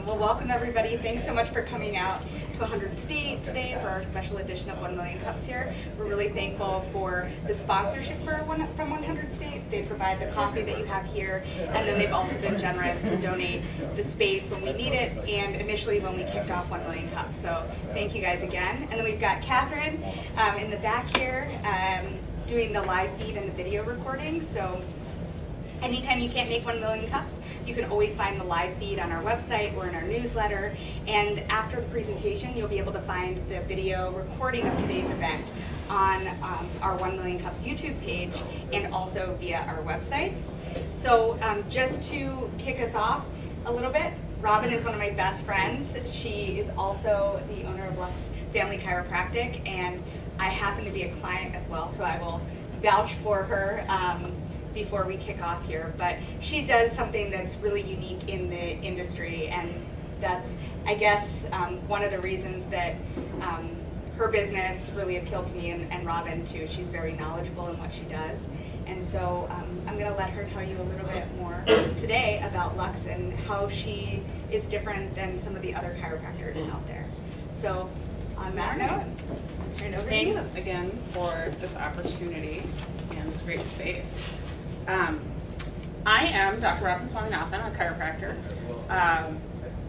Awesome. Well, welcome everybody. Thanks so much for coming out to 100 State today for our special edition of 1 Million Cups here. We're really thankful for the sponsorship from 100 State. They provide the coffee that you have here, and then they've also been generous to donate the space when we need it, and initially when we kicked off 1 Million Cups. So thank you guys again. And then we've got Catherine in the back here doing the live feed and the video recording. So anytime you can't make 1 million cups, you can always find the live feed on our website or in our newsletter. And after the presentation, you'll be able to find the video recording of today's event on our 1 Million Cups YouTube page and also via our website. So just to kick us off a little bit, Robin is one of my best friends. She is also the owner of Lux Family Chiropractic, and I happen to be a client as well, so I will vouch for her before we kick off here. But she does something that's really unique in the industry, and that's, I guess, one of the reasons that her business really appealed to me, and Robin too. She's very knowledgeable in what she does. And so I'm going to let her tell you a little bit more today about Lux and how she is different than some of the other chiropractors out there. So on that note, I'll turn it over to you. Thanks again for this opportunity and this great space. I am Dr. Robin Swaminathan, a chiropractor.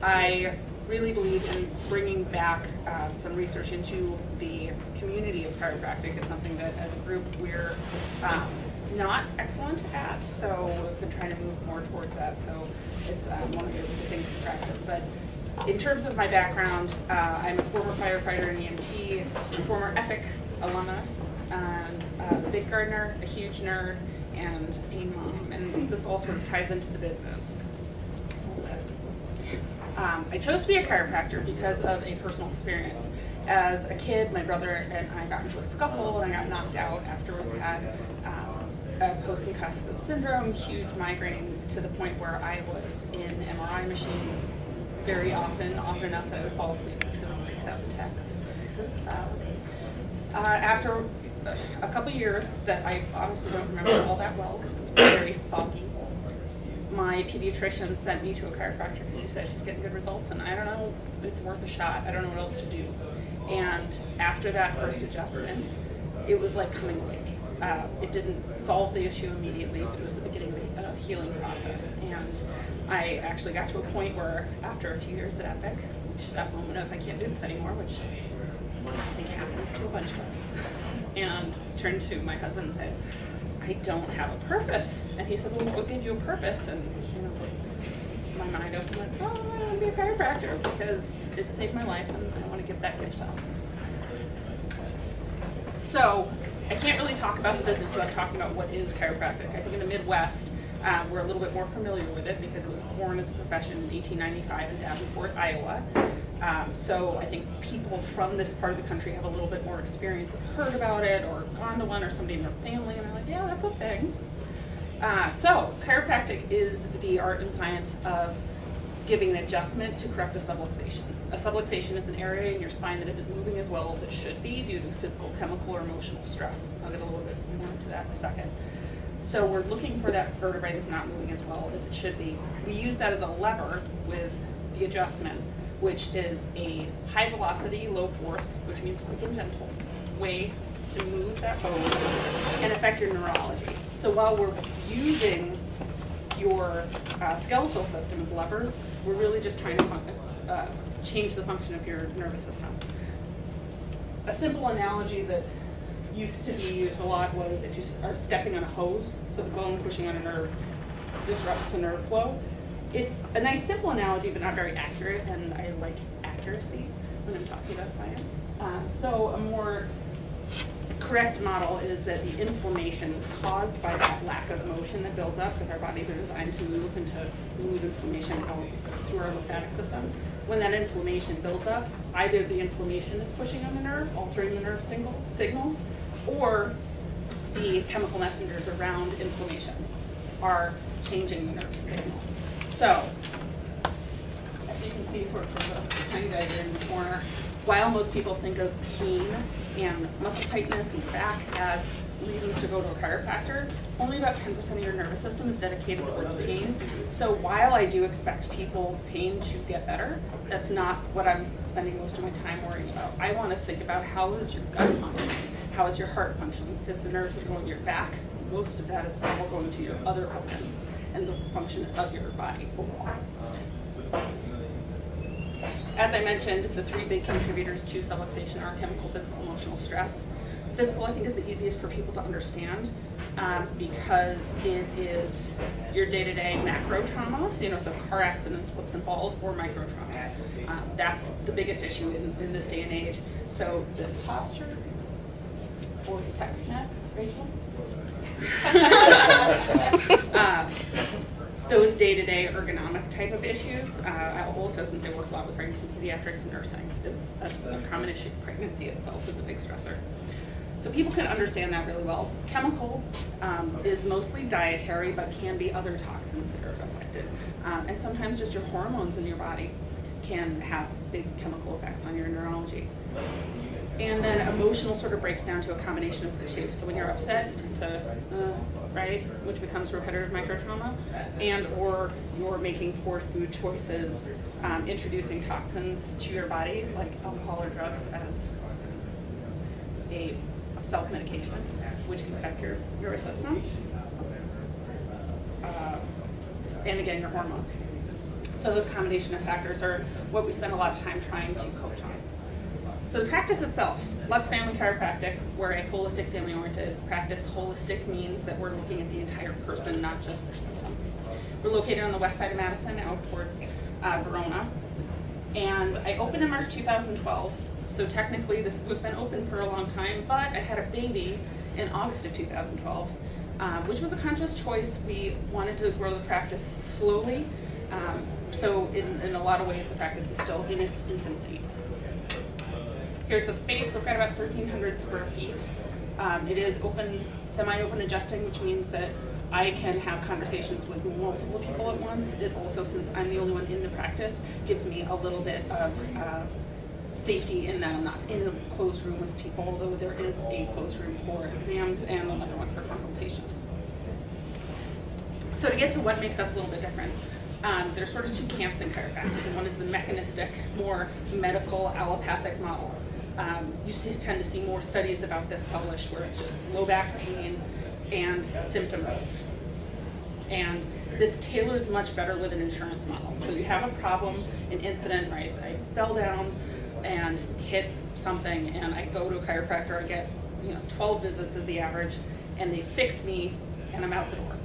I really believe in bringing back some research into the community of chiropractic. It's something that as a group we're not excellent at, so we've been trying to move more towards that. So it's one of the things we practice. But in terms of my background, I'm a former firefighter and EMT, a former EPIC alumnus, and a big gardener, a huge nerd, and a mom, and this all sort of ties into the business. I chose to be a chiropractor because of a personal experience. As a kid, my brother and I got into a scuffle, and I got knocked out afterwards. Had a post-concussive syndrome, huge migraines, to the point where I was in MRI machines very often enough that I would fall asleep and couldn't fix out the text. After a couple years that I honestly don't remember all that well because it was very foggy, my pediatrician sent me to a chiropractor because he said she's getting good results, and I don't know, it's worth a shot. I don't know what else to do. And after that first adjustment, it was like coming awake. It didn't solve the issue immediately, but it was the beginning of a healing process. And I actually got to a point where, after a few years at Epic, reached that moment of I can't do this anymore, which I think happens to a bunch of us. And turned to my husband and said, I don't have a purpose. And he said, well, what will give you a purpose? And my mind opened like, oh, I want to be a chiropractor because it saved my life and I want to give that gift to others. So I can't really talk about the business without talking about what is chiropractic. I think in the Midwest, we're a little bit more familiar with it because it was born as a profession in 1895 in Davenport, Iowa. So I think people from this part of the country have a little bit more experience, have heard about it or gone to one or somebody in their family, and they're like, yeah, that's a thing. So chiropractic is the art and science of giving an adjustment to correct a subluxation. A subluxation is an area in your spine that isn't moving as well as it should be due to physical, chemical, or emotional stress. I'll get a little bit more into that in a second. So we're looking for that vertebrae that's not moving as well as it should be. We use that as a lever with the adjustment, which is a high velocity, low force, which means quick and gentle way to move that bone and affect your neurology. So while we're using your skeletal system as levers, we're really just trying to change the function of your nervous system. A simple analogy that used to be used a lot was if you are stepping on a hose, so the bone pushing on a nerve disrupts the nerve flow. It's a nice simple analogy, but not very accurate, and I like accuracy when I'm talking about science. So a more correct model is that the inflammation that's caused by that lack of motion that builds up, because our bodies are designed to move and to move inflammation out through our lymphatic system. When that inflammation builds up, either the inflammation is pushing on the nerve, altering the nerve signal, or the chemical messengers around inflammation are changing the nerve signal. So, as you can see sort of from the tiny diagram in the corner, while most people think of pain and muscle tightness in the back as reasons to go to a chiropractor, only about 10% of your nervous system is dedicated towards pain. So while I do expect people's pain to get better, that's not what I'm spending most of my time worrying about. I want to think about how is your gut functioning, how is your heart functioning, because the nerves that are going to your back, most of that is all going to your other organs and the function of your body overall. As I mentioned, the three big contributors to subluxation are chemical, physical, emotional stress. Physical, I think, is the easiest for people to understand because it is your day-to-day macro trauma, so car accidents, slips and falls, or micro trauma. That's the biggest issue in this day and age. So this posture, or the tech snack, Rachel? Those day-to-day ergonomic type of issues. Also, since I work a lot with pregnancy pediatrics and nursing, is a common issue. Pregnancy itself is a big stressor. So people can understand that really well. Chemical is mostly dietary, but can be other toxins that are affected. And sometimes just your hormones in your body can have big chemical effects on your neurology. And then emotional sort of breaks down to a combination of the two. So when you're upset, you tend to, right, which becomes repetitive microtrauma, and or you're making poor food choices, introducing toxins to your body, like alcohol or drugs, as a self-medication, which can affect your nervous system. And again, your hormones. So those combination of factors are what we spend a lot of time trying to coach on. So the practice itself, Lux Family Chiropractic, we're a holistic, family-oriented practice. Holistic means that we're looking at the entire person, not just their symptom. We're located on the west side of Madison, out towards Verona. And I opened in March 2012, so technically this we've been open for a long time, but I had a baby in August of 2012, which was a conscious choice. We wanted to grow the practice slowly, so in a lot of ways the practice is still in its infancy. Here's the space. We've got about 1,300 square feet. It is open, semi-open adjusting, which means that I can have conversations with multiple people at once. It also, since I'm the only one in the practice, gives me a little bit of safety in that I'm not in a closed room with people, although there is a closed room for exams and another one for consultations. So to get to what makes us a little bit different, there's sort of two camps in chiropractic, and one is the mechanistic, more medical, allopathic model. You tend to see more studies about this published where it's just low back pain and symptom relief. And this tailors much better with an insurance model. So you have a problem, an incident, right? I fell down and hit something, and I go to a chiropractor, I get 12 visits is the average, and they fix me, and I'm out the door.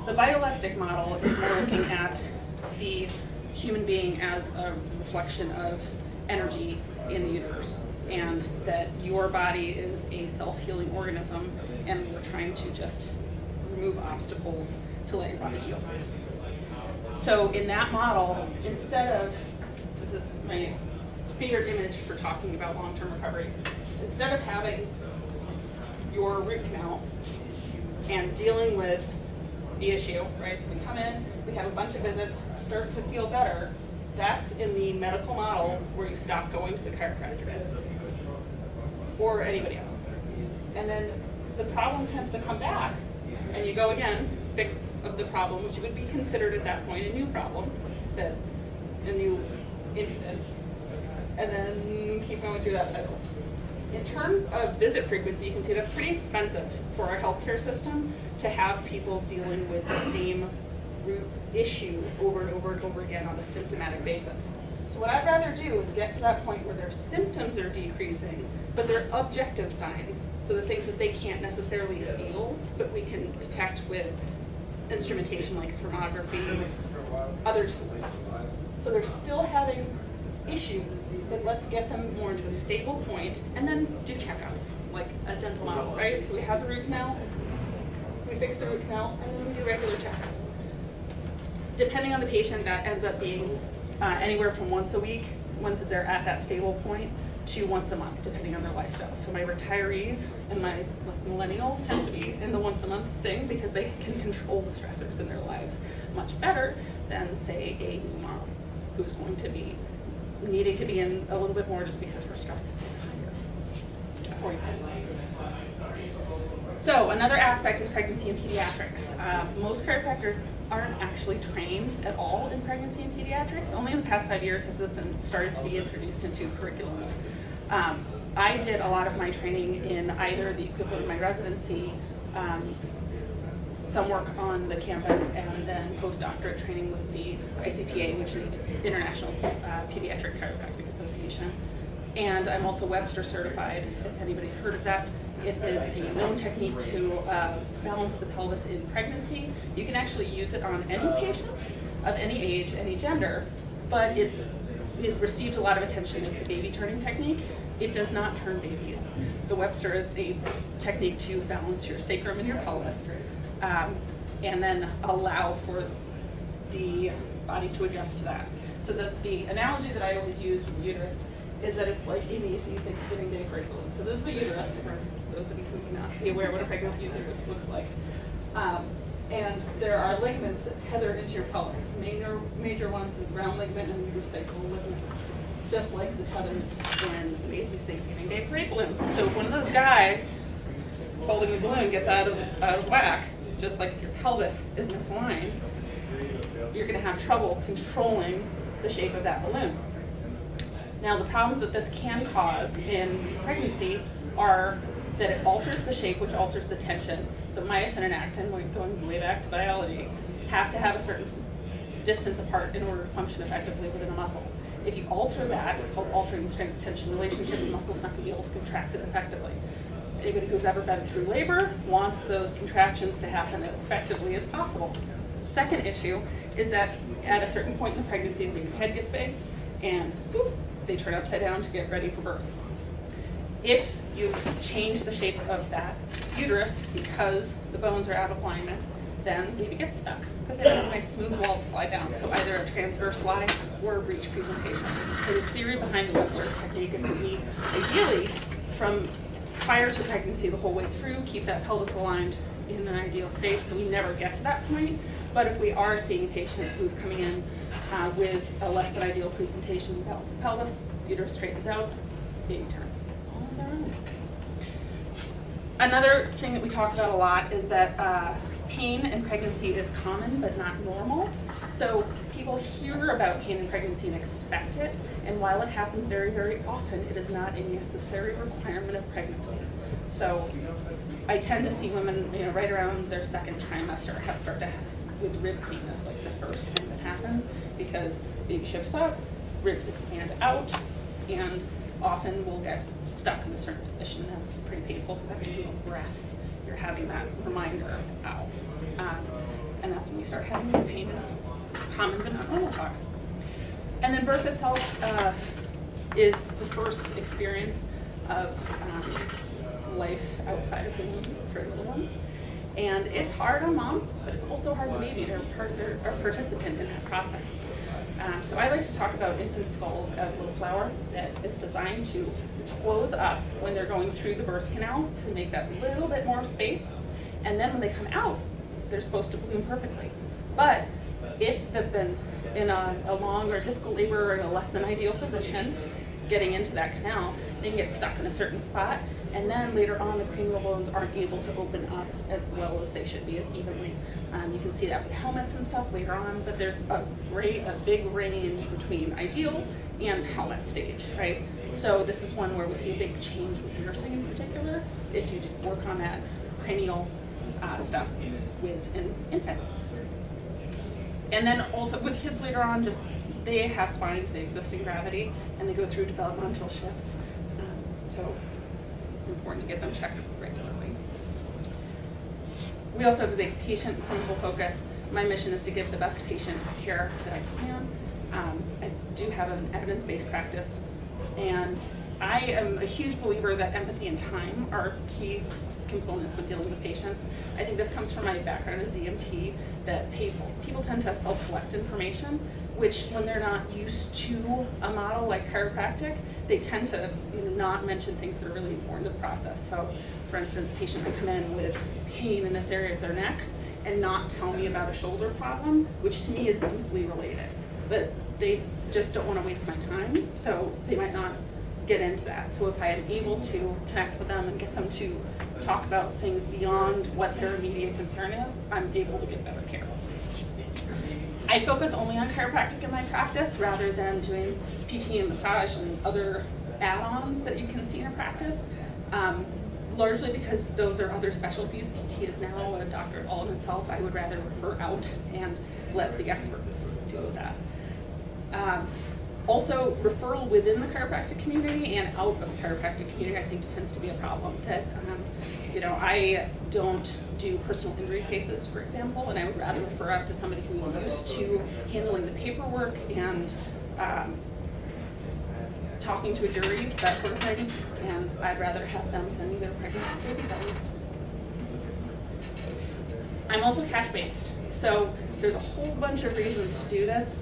The bioelastic model is more looking at the human being as a reflection of energy in the universe, and that your body is a self-healing organism, and we're trying to just remove obstacles to let your body heal. So in that model, instead of, this is my favorite image for talking about long-term recovery, instead of having your root canal and dealing with the issue, right? So we come in, we have a bunch of visits, start to feel better. That's in the medical model where you stop going to the chiropractor or anybody else. And then the problem tends to come back, and you go again, fix of the problem, which would be considered at that point a new problem, a new incident, and then keep going through that cycle. In terms of visit frequency, you can see that's pretty expensive for our healthcare system to have people dealing with the same root issue over and over and over again on a symptomatic basis. So what I'd rather do is get to that point where their symptoms are decreasing, but their objective signs, so the things that they can't necessarily feel, but we can detect with instrumentation like thermography, other tools. So they're still having issues, but let's get them more into a stable point and then do checkups, like a dental model, right? So we have the root canal, we fix the root canal, and then we do regular checkups. Depending on the patient, that ends up being anywhere from once a week, once they're at that stable point, to once a month, depending on their lifestyle. So my retarees and my millennials tend to be in the once a month thing because they can control the stressors in their lives much better than, say, a new mom who's going to be needing to be in a little bit more just because her stress is higher, for example. So another aspect is pregnancy and pediatrics. Most chiropractors aren't actually trained at all in pregnancy and pediatrics. Only in the past 5 years has this been started to be introduced into curriculums. I did a lot of my training in either the equivalent of my residency, some work on the campus, and then postdoctorate training with the ICPA, which is the International Pediatric Chiropractic Association. And I'm also Webster certified, if anybody's heard of that. It is a known technique to balance the pelvis in pregnancy. You can actually use it on any patient of any age, any gender, but it's received a lot of attention as the baby turning technique. It does not turn babies. The Webster is a technique to balance your sacrum and your pelvis, and then allow for the body to adjust to that. So the analogy that I always use with the uterus is that it's like a Macy's Thanksgiving Day curriculum. So this is the uterus, for those of you who may not be aware what a pregnant uterus looks like. And there are ligaments that tether into your pelvis. Major ones is ground ligament and uterosacral ligament, just like the tethers in the Macy's Thanksgiving Day parade balloon. So if one of those guys holding the balloon gets out of whack, just like if your pelvis is misaligned, you're going to have trouble controlling the shape of that balloon. Now, the problems that this can cause in pregnancy are that it alters the shape, which alters the tension. So myosin and actin, going way back to biology, have to have a certain distance apart in order to function effectively within a muscle. If you alter that, it's called altering the strength-tension relationship, the muscle's not going to be able to contract as effectively. Anybody who's ever been through labor wants those contractions to happen as effectively as possible. Second issue is that at a certain point in the pregnancy, the baby's head gets big, and boop, they turn upside down to get ready for birth. If you change the shape of that uterus because the bones are out of alignment, then the baby gets stuck because they don't have a nice smooth wall to slide down. So either a transverse lie or a breech presentation. So the theory behind the Webster technique is that we ideally, from prior to pregnancy the whole way through, keep that pelvis aligned in an ideal state so we never get to that point. But if we are seeing a patient who's coming in with a less than ideal presentation, we balance the pelvis, uterus straightens out, baby turns all on their own. Another thing that we talk about a lot is that pain in pregnancy is common but not normal. So people hear about pain in pregnancy and expect it, and while it happens very, very often, it is not a necessary requirement of pregnancy. So I tend to see women, right around their second trimester start to have with rib pain as like the first thing that happens, because baby shifts up, ribs expand out, and often will get stuck in a certain position. That's pretty painful because every single breath you're having that reminder of ow. And that's when we start having rib pain is common but not normal talk. And then birth itself is the first experience of life outside of the womb for little ones. And it's hard on mom, but it's also hard on baby. They're a participant in that process. So I like to talk about infant skulls as a little flower that is designed to close up when they're going through the birth canal to make that little bit more space. And then when they come out, they're supposed to bloom perfectly. But if they've been in a long or difficult labor or in a less than ideal position, getting into that canal, they can get stuck in a certain spot, and then later on the cranial bones aren't able to open up as well as they should be, as evenly. You can see that with helmets and stuff later on, but there's a big range between ideal and helmet stage, right? So this is one where we see a big change with nursing in particular, if you work on that cranial stuff with an infant. And then also with kids later on, just they have spines, they exist in gravity, and they go through developmental shifts. So it's important to get them checked regularly. We also have a big patient clinical focus. My mission is to give the best patient care that I can. I do have an evidence-based practice, and I am a huge believer that empathy and time are key components when dealing with patients. I think this comes from my background as EMT, that people tend to self-select information, which when they're not used to a model like chiropractic, they tend to not mention things that are really important to the process. So for instance, a patient might come in with pain in this area of their neck and not tell me about a shoulder problem, which to me is deeply related. But they just don't want to waste my time, so they might not get into that. So if I am able to connect with them and get them to talk about things beyond what their immediate concern is, I'm able to get better care. I focus only on chiropractic in my practice rather than doing PT and massage and other add-ons that you can see in a practice, largely because those are other specialties. PT is now a doctorate all in itself. I would rather refer out and let the experts deal with that. Also, referral within the chiropractic community and out of the chiropractic community, I think, tends to be a problem. That I don't do personal injury cases, for example, and I would rather refer out to somebody who is used to handling the paperwork and talking to a jury, that sort of thing, and I'd rather have them send me their pregnancy baby bellies. I'm also cash-based, so there's a whole bunch of reasons to do this.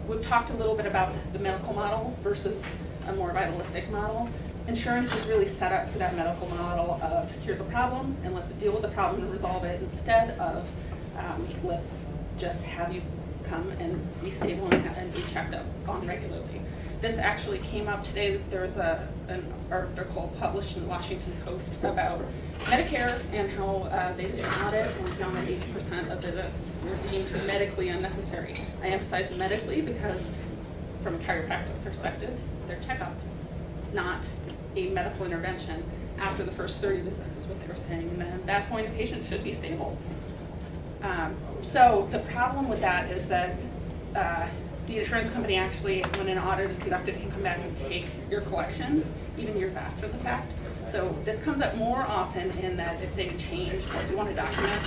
We've talked a little bit about the medical model versus a more vitalistic model. Insurance is really set up for that medical model of here's a problem and let's deal with the problem and resolve it, instead of let's just have you come and be stable and be checked up on regularly. This actually came up today. There was an article published in the Washington Post about Medicare and how they did an audit and found that 80% of visits were deemed medically unnecessary. I emphasize medically because from a chiropractic perspective, they're checkups, not a medical intervention. After the first 30 visits is what they were saying, and then at that point, the patient should be stable. So the problem with that is that the insurance company actually, when an audit is conducted, can come back and take your collections even years after the fact. So this comes up more often in that if they change what you want to document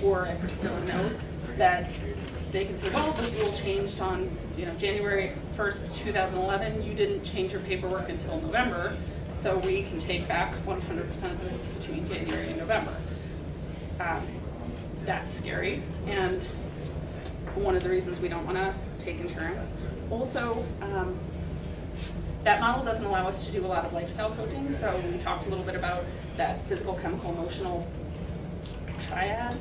or a particular note, that they can say, well, this rule changed on January 1st, 2011. You didn't change your paperwork until November, so we can take back 100% of the visits between January and November. That's scary, and one of the reasons we don't want to take insurance. Also, that model doesn't allow us to do a lot of lifestyle coaching, so we talked a little bit about that physical, chemical, emotional triad.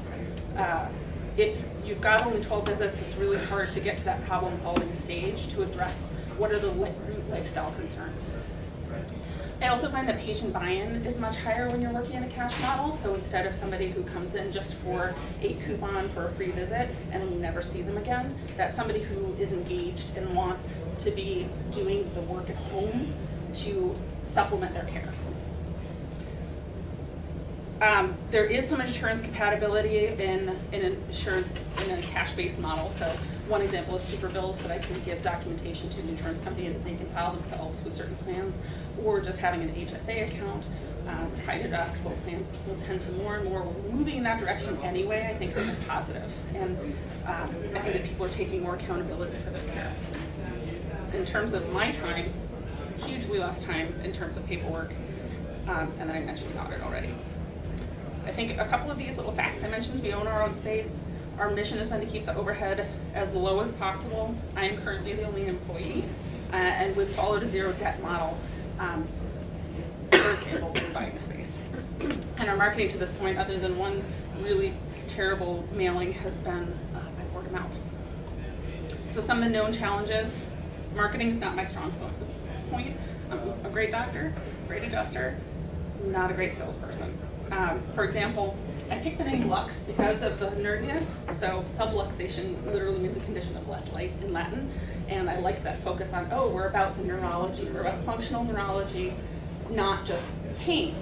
If you've got only 12 visits, it's really hard to get to that problem-solving stage to address what are the root lifestyle concerns. I also find that patient buy-in is much higher when you're working in a cash model. So instead of somebody who comes in just for a coupon for a free visit and then you never see them again, that's somebody who is engaged and wants to be doing the work at home to supplement their care. There is some insurance compatibility in a cash-based model. So one example is super bills that I can give documentation to the insurance company and they can file themselves with certain plans, or just having an HSA account, high deductible plans. People tend to more and more, we're moving in that direction anyway. I think it's positive. And I think that people are taking more accountability for their care. In terms of my time, hugely less time in terms of paperwork, and then I mentioned audit already. I think a couple of these little facts I mentioned, we own our own space. Our mission has been to keep the overhead as low as possible. I am currently the only employee, and we've followed a zero debt model. For example, we're buying a space. And our marketing to this point, other than one really terrible mailing, has been by word of mouth. So some of the known challenges, marketing is not my strong point. I'm a great doctor, great adjuster, not a great salesperson. For example, I picked the name Lux because of the nerdiness. So subluxation literally means a condition of less light in Latin. And I liked that focus on, oh, we're about the neurology, we're about functional neurology, not just pain.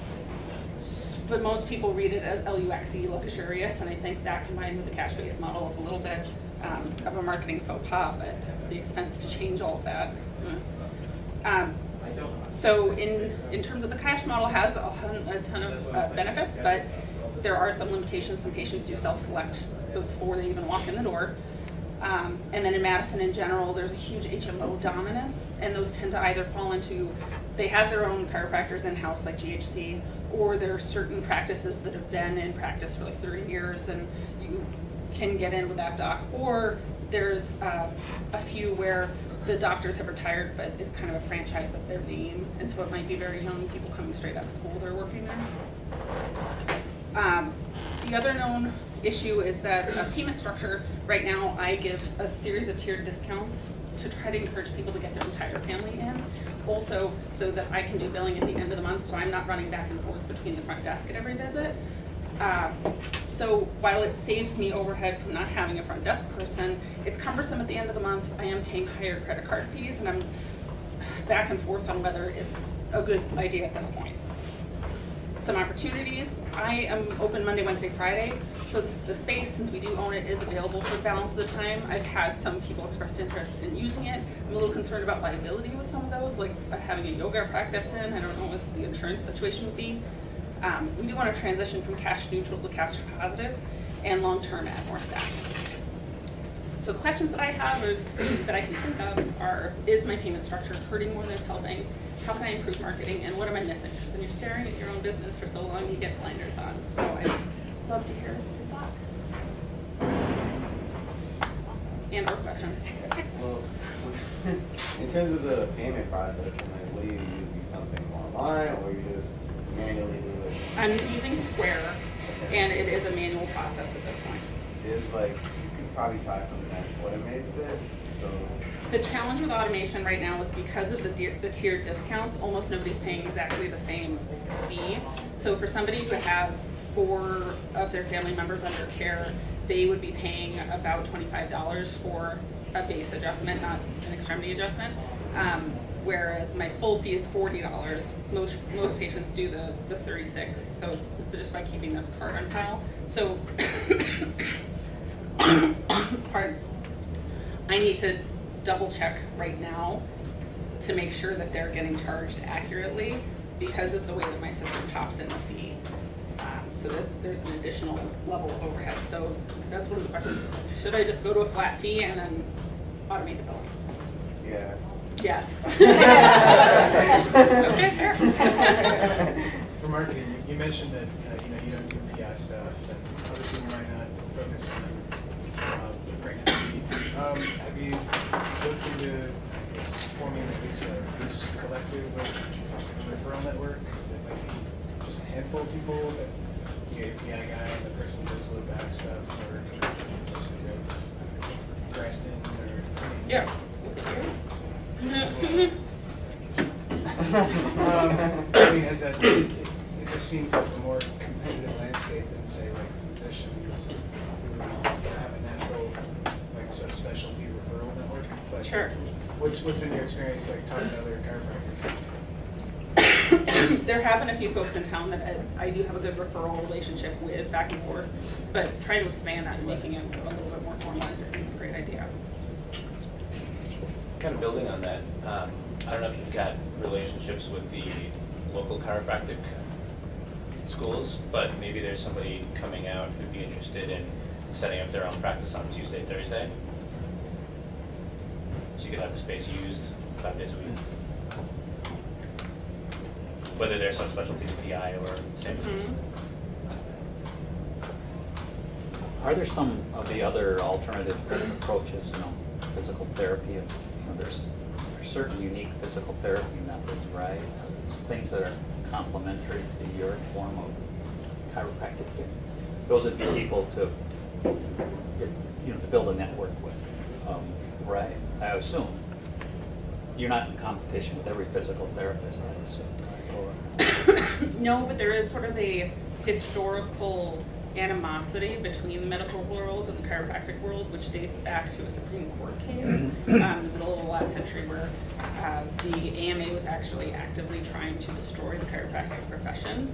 But most people read it as L-U-X-E, luxurious, and I think that combined with the cash-based model is a little bit of a marketing faux pas, but the expense to change all of that. So in terms of the cash model has a ton of benefits, but there are some limitations. Some patients do self-select before they even walk in the door. And then in Madison in general, there's a huge HMO dominance, and those tend to either fall into, they have their own chiropractors in-house like GHC, or there are certain practices that have been in practice for like 30 years and you can get in with that doc, or there's a few where the doctors have retired, but it's kind of a franchise of their name, and so it might be very young people coming straight out of school they're working there. The other known issue is that a payment structure, right now, I give a series of tiered discounts to try to encourage people to get their entire family in. Also, so that I can do billing at the end of the month, so I'm not running back and forth between the front desk at every visit. So while it saves me overhead from not having a front desk person, it's cumbersome at the end of the month. I am paying higher credit card fees, and I'm back and forth on whether it's a good idea at this point. Some opportunities. I am open Monday, Wednesday, Friday, so the space, since we do own it, is available for the balance of the time. I've had some people expressed interest in using it. I'm a little concerned about liability with some of those, like having a yoga practice in. I don't know what the insurance situation would be. We do want to transition from cash neutral to cash positive, and long-term add more staff. So the questions that I have that I can think of are, is my payment structure hurting more than it's helping? How can I improve marketing, and what am I missing? Because when you're staring at your own business for so long, you get blinders on. So I'd love to hear your thoughts. And or questions. Well, in terms of the payment process, like, what do you use? You something online, or you just manually do it? I'm using Square, and it is a manual process at this point. It's like, you could probably try something that automates it, so. The challenge with automation right now is because of the tiered discounts, almost nobody's paying exactly the same fee. So for somebody who has 4 of their family members under care, they would be paying about $25 for a base adjustment, not an extremity adjustment. Whereas my full fee is $40. Most patients do the 36, so it's just by keeping the card on file. So, pardon. I need to double check right now to make sure that they're getting charged accurately because of the way that my system pops in the fee. So that there's an additional level of overhead. So that's one of the questions. Should I just go to a flat fee and then automate the billing? Yeah. Yes. Okay, fair. For marketing, you mentioned that you don't do PI stuff, and other people might not focus on pregnancy. Have you looked into, I guess, forming at least a loose collective of a referral network that might be just a handful of people that you get a PI guy and the person does low back stuff, or the person does Preston, or Yeah. I mean, it just seems like a more competitive landscape than, say, like physicians who have a natural, like, subspecialty referral network. But Sure. What's been your experience, like, talking to other chiropractors? There have been a few folks in town that I do have a good referral relationship with, back and forth, but trying to expand that and making it a little bit more formalized, I think is a great idea. Kind of building on that, I don't know if you've got relationships with the local chiropractic schools, but maybe there's somebody coming out who'd be interested in setting up their own practice on Tuesday, Thursday. So you could have the space used 5 days a week. Whether they're subspecialties PI or same as us. Are there some of the other alternative approaches, physical therapy? There's certain unique physical therapy methods, right? It's things that are complementary to your form of chiropractic care. Those would be people to build a network with, right? I assume you're not in competition with every physical therapist, I assume. No, but there is sort of a historical animosity between the medical world and the chiropractic world, which dates back to a Supreme Court case in the middle of the last century where the AMA was actually actively trying to destroy the chiropractic profession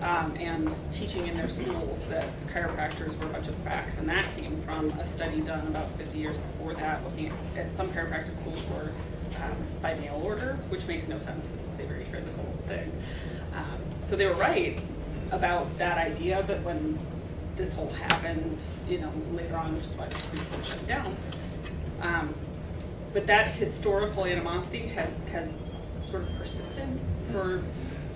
and teaching in their schools that chiropractors were a bunch of quacks. And that came from a study done about 50 years before that, looking at some chiropractic schools were by mail order, which makes no sense because it's a very physical thing. So they were right about that idea, but when this whole happened, later on, which is why the Supreme Court shut it down. But that historical animosity has sort of persisted for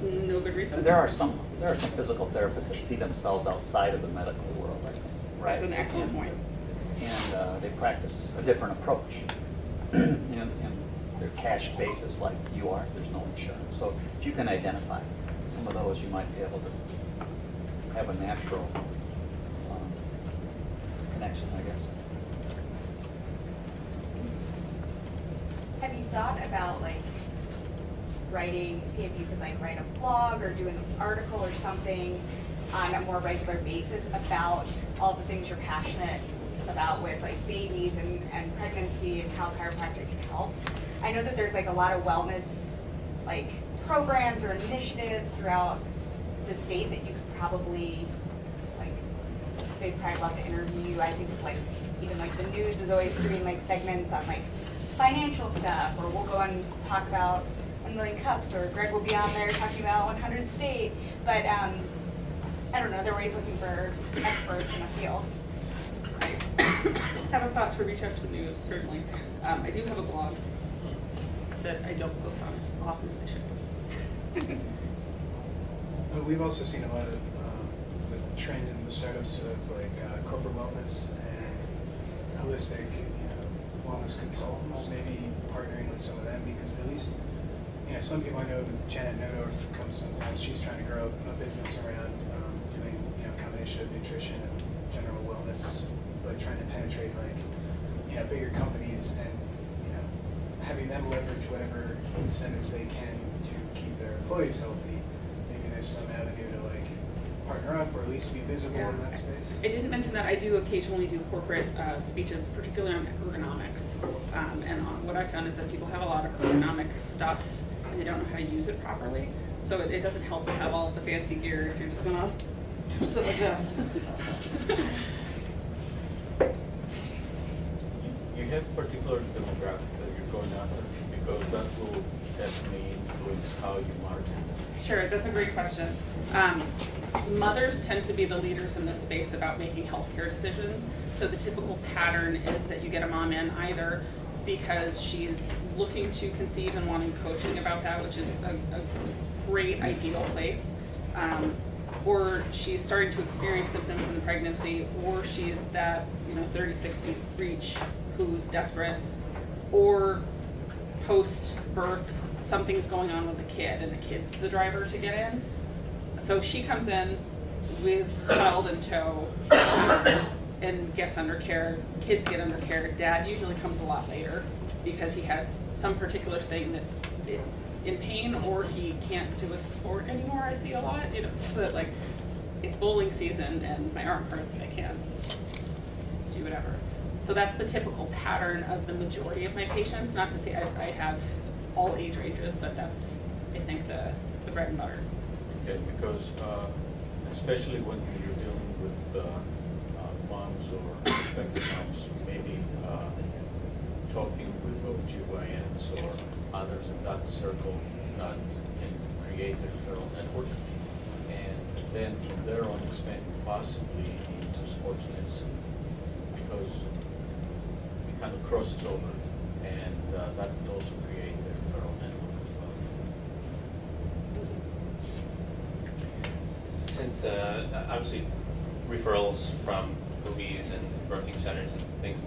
no good reason. There are some physical therapists that see themselves outside of the medical world, I think, right? That's an excellent point. And they practice a different approach. And they're cash basis like you are, there's no insurance. So if you can identify some of those, you might be able to have a natural connection, I guess. Have you thought about like writing, see if you could like write a blog or do an article or something on a more regular basis about all the things you're passionate about with like babies and pregnancy and how chiropractic can help? I know that there's like a lot of wellness like programs or initiatives throughout the state that you could probably like, they'd probably love to interview you. I think it's like, even like the news is always doing like segments on like financial stuff, or we'll go and talk about 1 million cups, or Greg will be on there talking about 100 state. But I don't know, they're always looking for experts in a field. I have a thought to reach out to the news, certainly. I do have a blog that I don't post on as often as I should. But we've also seen a lot of the trend in the startups of like corporate wellness and holistic, wellness consultants, maybe partnering with some of them, because at least, some people I know, Janet Nodorf comes sometimes, she's trying to grow a business around doing, combination of nutrition and general wellness, but trying to penetrate like, bigger companies and, having them leverage whatever incentives they can to keep their employees healthy. Maybe there's some avenue to like partner up or at least be visible in that space. I didn't mention that I do occasionally do corporate speeches, particularly on ergonomics. What I found is that people have a lot of ergonomic stuff and they don't know how to use it properly. So it doesn't help to have all of the fancy gear if you're just gonna do something like this. You have particular demographic that you're going after, because that will definitely influence how you market. Sure, that's a great question. Mothers tend to be the leaders in this space about making healthcare decisions. So the typical pattern is that you get a mom in either because she's looking to conceive and wanting coaching about that, which is a great ideal place, or she's starting to experience symptoms in the pregnancy, or she's that 36-week breech who's desperate, or post-birth something's going on with the kid and the kid's the driver to get in. So she comes in with child in tow and gets under care. Kids get under care. Dad usually comes a lot later because he has some particular thing that's in pain, or he can't do a sport anymore. I see a lot, so that like it's bowling season and my arm hurts and I can't do whatever. So that's the typical pattern of the majority of my patients. Not to say I have all age ranges, but that's, I think, the bread and butter. Okay, because especially when you're dealing with moms or prospective moms, maybe talking with OGYNs or others in that circle that can create a referral network, and then from there on expand possibly into sports medicine, because it kind of crosses over, and that would also create a referral network as well. Since obviously referrals from OBs and birthing centers and things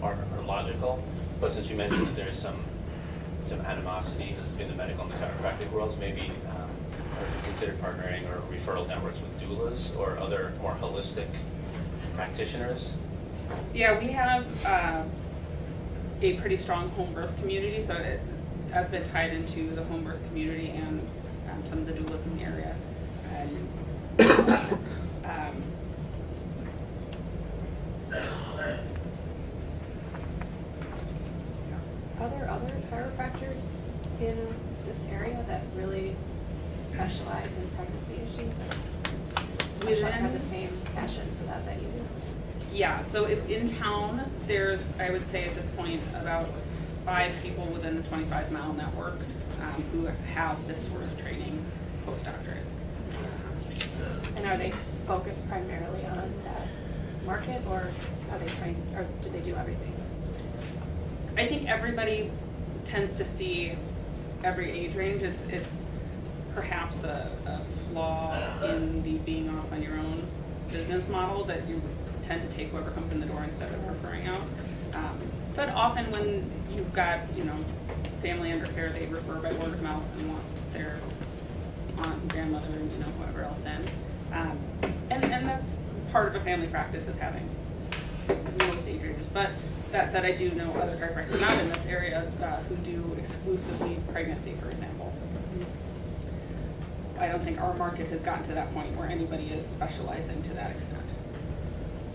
are logical, but since you mentioned that there's some animosity in the medical and the chiropractic worlds, maybe have you considered partnering or referral networks with doulas or other more holistic practitioners? Yeah, we have a pretty strong home birth community, so I've been tied into the home birth community and some of the doulas in the area. Are there other chiropractors in this area that really specialize in pregnancy issues, or have the same passion for that you do? Yeah, so in town, there's, I would say at this point, about 5 people within the 25-mile network who have this sort of training postdoctorate. And are they focused primarily on that market, or are they trained, or do they do everything? I think everybody tends to see every age range. It's perhaps a flaw in the being off on your own business model that you tend to take whoever comes in the door instead of referring out. But often when you've got, family under care, they refer by word of mouth and want their aunt and grandmother and, whoever else in. And that's part of a family practice, is having most age ranges. But that said, I do know other chiropractors not in this area who do exclusively pregnancy, for example. I don't think our market has gotten to that point where anybody is specializing to that extent.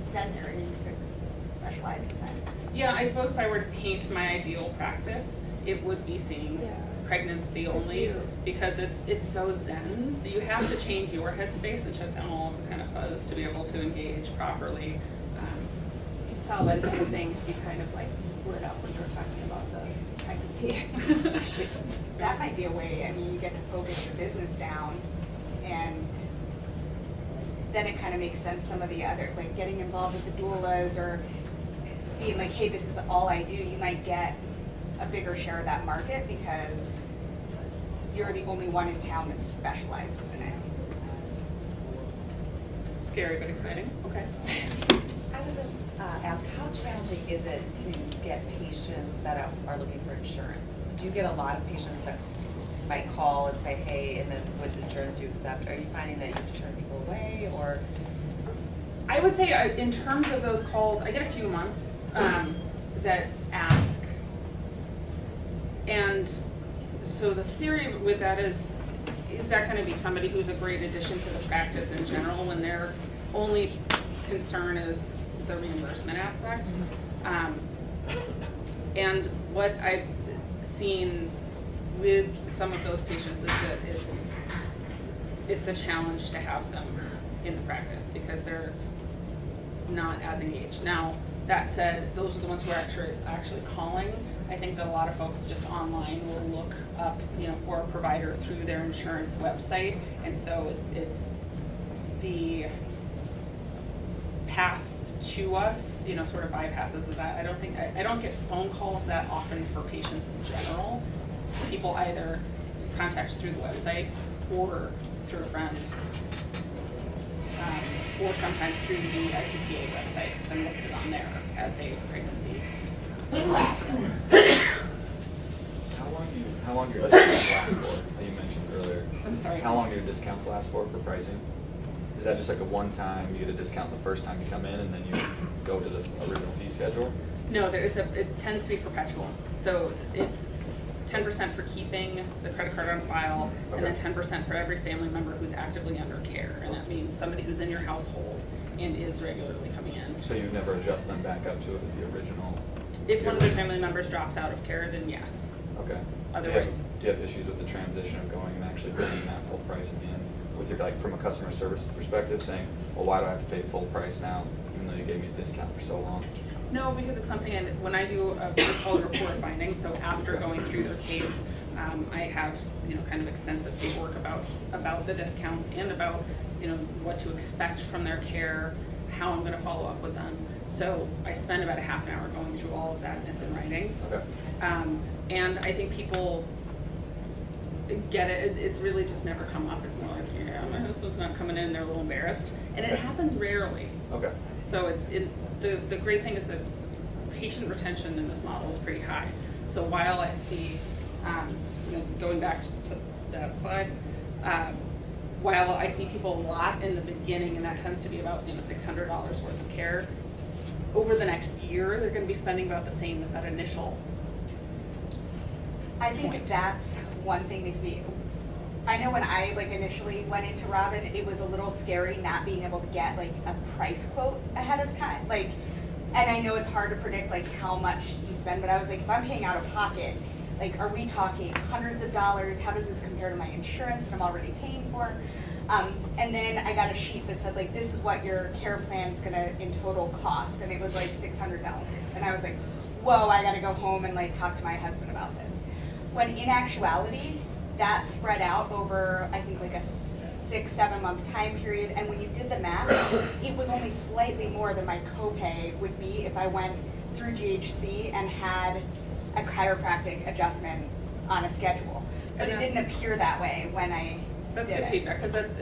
Is that an area you could specialize in then? Yeah, I suppose if I were to paint my ideal practice, it would be seeing Yeah. pregnancy only, because it's so zen. You have to change your headspace and shut down all of the kind of fuzz to be able to engage properly. It's all one thing, because you kind of like just lit up when you were talking about the pregnancy issues. That might be a way, I mean, you get to focus your business down, and then it kind of makes sense, some of the other, like getting involved with the doulas, or being like, hey, this is all I do, you might get a bigger share of that market because you're the only one in town that specializes in it. Scary but exciting. Okay. I was asked, how challenging is it to get patients that are looking for insurance? Do you get a lot of patients that might call and say, hey, and then what insurance do you accept? Are you finding that you have to turn people away, or? I would say in terms of those calls, I get a few a month that ask. And so the theory with that is that going to be somebody who's a great addition to the practice in general when their only concern is the reimbursement aspect? And what I've seen with some of those patients is that it's a challenge to have them in the practice because they're not as engaged. Now, that said, those are the ones who are actually calling. I think that a lot of folks just online will look up, for a provider through their insurance website, and so it's the path to us, sort of bypasses that. I don't get phone calls that often for patients in general. People either contact through the website or through a friend, or sometimes through the ICPA website, because I'm listed on there as a pregnancy. How long do your discounts last for, that you mentioned earlier? I'm sorry. How long do your discounts last for pricing? Is that just like a one-time, you get a discount the first time you come in and then you go to the original fee schedule? No, it tends to be perpetual. So it's 10% for keeping the credit card on file, and then 10% for every family member who's actively under care. And that means somebody who's in your household and is regularly coming in. So you never adjust them back up to the original? If one of the family members drops out of care, then yes. Okay. Otherwise. Do you have issues with the transition of going and actually paying that full price again? With your, from a customer service perspective, saying, well, why do I have to pay full price now, even though you gave me a discount for so long? No, because it's something, and when I do what's called a report finding, so after going through their case, I have, kind of extensive paperwork about the discounts and about, what to expect from their care, how I'm gonna follow up with them. So I spend about a half an hour going through all of that, and it's in writing. Okay. And I think people get it. It's really just never come up. It's more like, yeah, my husband's not coming in, they're a little embarrassed. And it happens rarely. Okay. So the great thing is that patient retention in this model is pretty high. So while I see, going back to that slide, while I see people a lot in the beginning, and that tends to be about $600 worth of care, over the next year, they're going to be spending about the same as that initial. I think point. that's one thing that could be, I know when I initially went into Robin, it was a little scary not being able to get a price quote ahead of time. And I know it's hard to predict how much you spend, but I was like, if I'm paying out of pocket, are we talking hundreds of dollars? How does this compare to my insurance that I'm already paying for? And then I got a sheet that said this is what your care plan's gonna in total cost, and it was $600. And I was like, whoa, I gotta go home and talk to my husband about this. When in actuality, that spread out over, I think a 6-7 month time period, and when you did the math, it was only slightly more than my copay would be if I went through GHC and had a chiropractic adjustment on a schedule. But it didn't appear that way when I That's did good it. feedback, because that's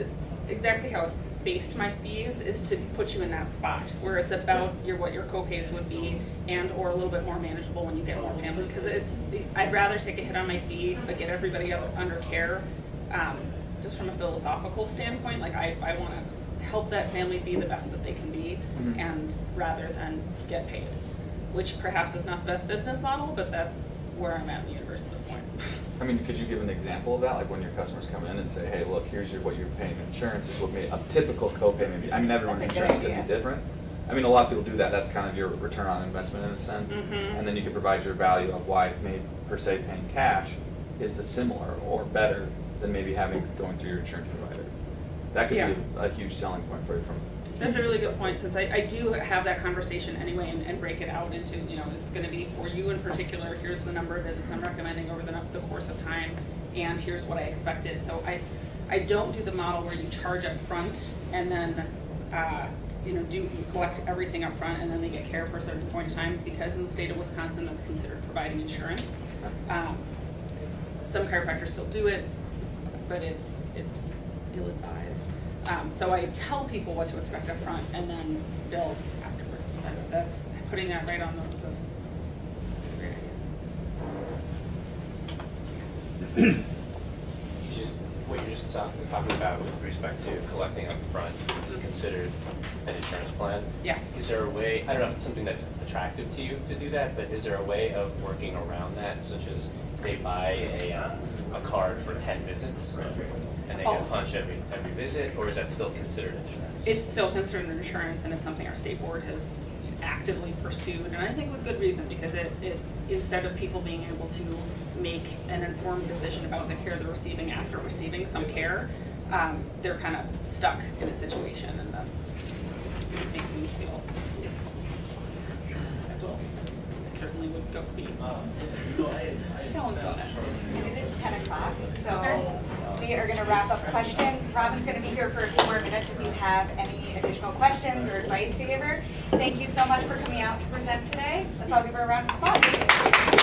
exactly how I've based my fees, is to put you in that spot where it's about what your copays would be, and or a little bit more manageable when you get more families. Because I'd rather take a hit on my fee but get everybody under care. Just from a philosophical standpoint, I want to help that family be the best that they can be, Mhm. and rather than get paid, which perhaps is not the best business model, but that's where I'm at in the universe at this point. I mean, could you give an example of that, like when your customers come in and say, hey, look, here's what you're paying insurance, is what a typical copay maybe, I mean, everyone's That's a good insurance could be idea. different. I mean, a lot of people do that, that's kind of your return on investment in a sense. Mhm. And then you can provide your value of why maybe per se paying cash is dissimilar or better than maybe going through your insurance provider. That could Yeah. be a huge selling point for you from. That's a really good point, since I do have that conversation anyway and break it out into, it's gonna be for you in particular, here's the number of visits I'm recommending over the course of time, and here's what I expected. So I don't do the model where you charge up front and then, you collect everything up front and then they get care for a certain point in time, because in the state of Wisconsin, that's considered providing insurance. Some chiropractors still do it, but it's ill-advised. So I tell people what to expect up front and then bill afterwards. That's putting that right on the that's a great idea. What you're just talking about with respect to collecting up front is considered an insurance plan. Yeah. Is there a way, I don't know if it's something that's attractive to you to do that, but is there a way of working around that, such as they buy a card for 10 visits and they get punched every visit, or is that still considered insurance? It's still considered insurance, and it's something our state board has actively pursued, and I think with good reason, because it instead of people being able to make an informed decision about the care they're receiving after receiving some care, they're kind of stuck in a situation, and it makes me feel as well. I certainly would go be challenged on it. It is 10 o'clock, so we are going to wrap up questions. Robin's going to be here for a few more minutes if you have any additional questions or advice to give her. Thank you so much for coming out to present today. Let's all give her a round of applause.